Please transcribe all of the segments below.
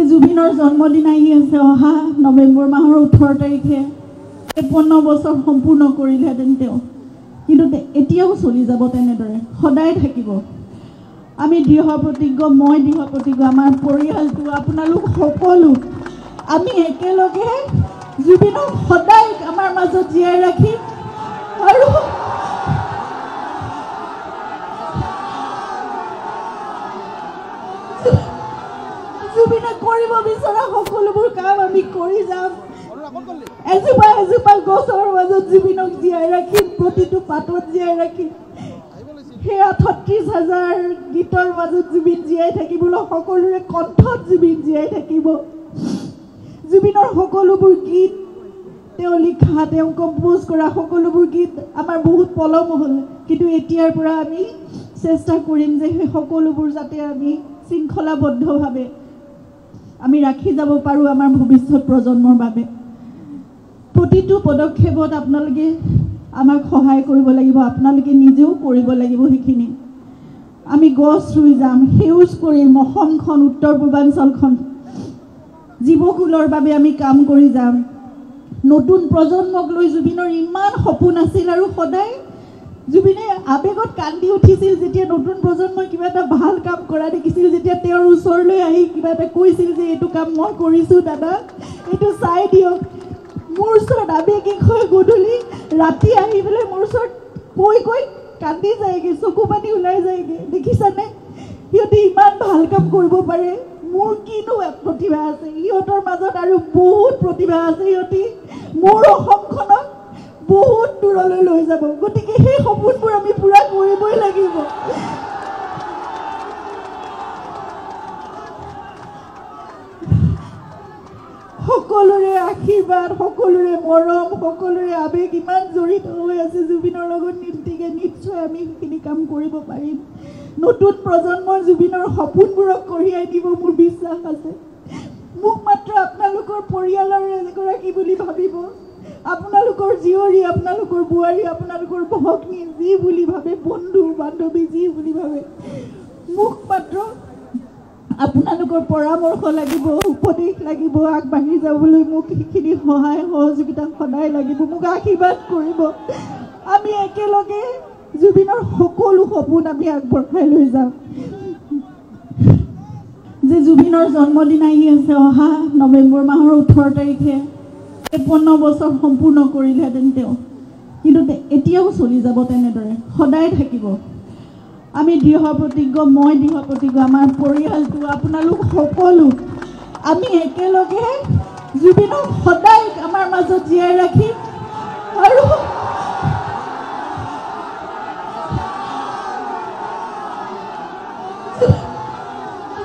জুবিনৰ জন্মদিন আহি আছে অহা নৱেম্বৰ মাহৰ 18 তাৰিখে 53 বছৰ সম্পূৰ্ণ কৰিলেহেঁতেন তেওঁ, কিন্তু এতিয়াও চলি যাব তেনেদৰে, সদায় থাকিব। আমি দৃঢ় প্ৰতিজ্ঞ, মই দৃঢ় প্ৰতিজ্ঞ, আমাৰ পৰিয়ালটো, আপোনালোক সকলো আমি একেলগে জুবিনক সদায় আমাৰ মাজত জীয়াই ৰাখিম। আৰু জুবিনে কৰিব বিচৰা সকলোবোৰ কাম আমি কৰি যাম। এজোপা এজোপা গছৰ মাজত জুবিনক জীয়াই ৰাখিম, প্ৰতিটো পাতত জীয়াই ৰাখিম। সেয়া ৩৬,০০০ গীতৰ মাজত জুবিন জীয়াই থাকিবলৈ, সকলোৰে কণ্ঠত জুবিন জীয়াই থাকিব। জুবিনৰ সকলোবোৰ গীত তেওঁ লিখা, তেওঁ কম্প'জ কৰা সকলোবোৰ গীত আমাৰ বহুত পলম হ'ল, কিন্তু এতিয়াৰ পৰা আমি চেষ্টা কৰিম যে সেই সকলোবোৰ যাতে আমি শৃংখলাবদ্ধভাৱে আমি ৰাখি যাব পাৰোঁ আমাৰ ভৱিষ্যত প্ৰজন্মৰ বাবে। প্ৰতিটো পদক্ষেপত আপোনালোকে আমাক সহায় কৰিব লাগিব, আপোনালোকে নিজেও কৰিব লাগিব সেইখিনি। আমি গছ ৰুই যাম, সেউজ কৰিম অসমখন, উত্তৰ পূৰ্বাঞ্চলখন, জীৱকুলৰ বাবে আমি কাম কৰি যাম। নতুন প্ৰজন্মক লৈ জুবিনৰ ইমান সপোন আছিল, আৰু সদায় জুবিনে আৱেগত কান্দি উঠিছিল যেতিয়া নতুন প্ৰজন্মই কিবা এটা ভাল কাম কৰা দেখিছিল, যেতিয়া তেওঁৰ ওচৰলৈ আহি কিবা এটা কৈছিল যে এইটো কাম মই কৰিছোঁ দাদা, এইটো চাই দিয়ক। মোৰ ওচৰত আৱেগিক হৈ গধূলি ৰাতি আহি পেলাই মোৰ ওচৰত কৈ কান্দি যায়গৈ, চকু পানী ওলাই যায়গৈ। দেখিছানে, সিহঁতে ইমান ভাল কাম কৰিব পাৰে, মোৰ কিনো প্ৰতিভা আছে, সিহঁতৰ মাজত আৰু বহুত প্ৰতিভা আছে, সিহঁতে মোৰ অসমখনক বহুত দূৰলৈ লৈ যাব। গতিকে সেই সপোনবোৰ আমি পূৰা কৰিবই লাগিব। সকলোৰে আশীৰ্বাদ, সকলোৰে মৰম, সকলোৰে আৱেগ ইমান জড়িত হৈ আছে জুবিনৰ লগত, গতিকে নিশ্চয় আমি সেইখিনি কাম কৰিব পাৰিম। নতুন প্ৰজন্মৰ জুবিনৰ সপোনবোৰক কঢ়িয়াই দিব মোৰ বিশ্বাস আছে। মোক মাত্ৰ আপোনালোকৰ পৰিয়ালৰ এগৰাকী বুলি ভাবিব, আপোনালোকৰ জীয়ৰী, আপোনালোকৰ বোৱাৰী, আপোনালোকৰ ভগ্নী যি বুলি ভাবে, বন্ধু বান্ধৱী যি বুলি ভাবে, মোক মাত্ৰ আপোনালোকৰ পৰামৰ্শ লাগিব, উপদেশ লাগিব, আগবাঢ়ি যাবলৈ মোক সেইখিনি সহায় সহযোগিতা সদায় লাগিব। মোক আশীৰ্বাদ কৰিব, আমি একেলগে জুবিনৰ সকলো সপোন আমি আগবঢ়াই লৈ যাম। যে জুবিনৰ জন্মদিন আহি আছে অহা নৱেম্বৰ মাহৰ 18 তাৰিখে 53 বছৰ সম্পূৰ্ণ কৰিলেহেঁতেন তেওঁ, কিন্তু এতিয়াও চলি যাব তেনেদৰে, সদায় থাকিব। আমি দৃঢ় প্ৰতিজ্ঞ, মই দৃঢ় প্ৰতিজ্ঞ, আমাৰ পৰিয়ালটো, আপোনালোক সকলো আমি একেলগে জুবিনক সদায় আমাৰ মাজত জীয়াই ৰাখিম। আৰু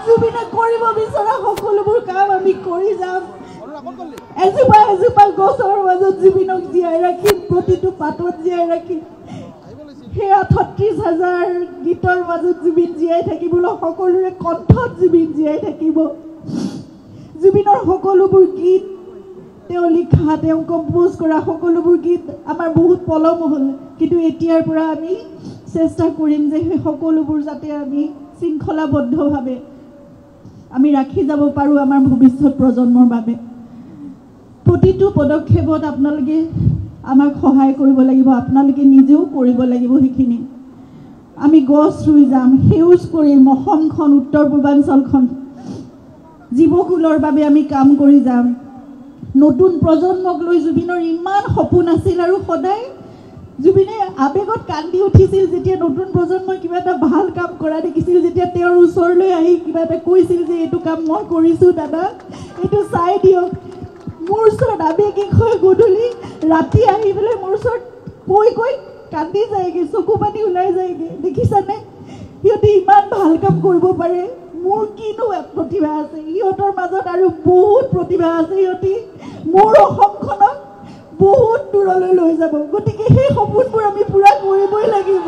জুবিনে কৰিব বিচৰা সকলোবোৰ কাম আমি কৰি যাম। এজোপা এজোপা গছৰ মাজত জুবিনক জীয়াই ৰাখিম, প্ৰতিটো পাতত জীয়াই ৰাখিম। সেয়া ৩৬,০০০ গীতৰ মাজত জুবিন জীয়াই থাকিবলৈ, সকলোৰে কণ্ঠত জুবিন জীয়াই থাকিব। জুবিনৰ সকলোবোৰ গীত তেওঁ লিখা, তেওঁ কম্প'জ কৰা সকলোবোৰ গীত আমাৰ বহুত পলম হ'ল, কিন্তু এতিয়াৰ পৰা আমি চেষ্টা কৰিম যে সেই সকলোবোৰ যাতে আমি শৃংখলাবদ্ধভাৱে আমি ৰাখি যাব পাৰোঁ আমাৰ ভৱিষ্যত প্ৰজন্মৰ বাবে। প্ৰতিটো পদক্ষেপত আপোনালোকে আমাক সহায় কৰিব লাগিব, আপোনালোকে নিজেও কৰিব লাগিব সেইখিনি। আমি গছ ৰুই যাম, সেউজ কৰিম অসমখন, উত্তৰ পূৰ্বাঞ্চলখন, জীৱকুলৰ বাবে আমি কাম কৰি যাম। নতুন প্ৰজন্মক লৈ জুবিনৰ ইমান সপোন আছিল, আৰু সদায় জুবিনে আৱেগত কান্দি উঠিছিল যেতিয়া নতুন প্ৰজন্মই কিবা এটা ভাল কাম কৰা দেখিছিল, যেতিয়া তেওঁৰ ওচৰলৈ আহি কিবা এটা কৈছিল যে এইটো কাম মই কৰিছোঁ দাদা, এইটো চাই দিয়ক। মোৰ ওচৰত আৱেগিক হৈ গধূলি ৰাতি আহি পেলাই মোৰ ওচৰত কৈ কান্দি যায়গৈ, চকু পানী ওলাই যায়গৈ। দেখিছানে, সিহঁতে ইমান ভাল কাম কৰিব পাৰে, মোৰ কিনো প্ৰতিভা আছে, সিহঁতৰ মাজত আৰু বহুত প্ৰতিভা আছে, সিহঁতে মোৰ অসমখনক বহুত দূৰলৈ লৈ যাব। গতিকে সেই সপোনবোৰ আমি পূৰা কৰিবই লাগিব।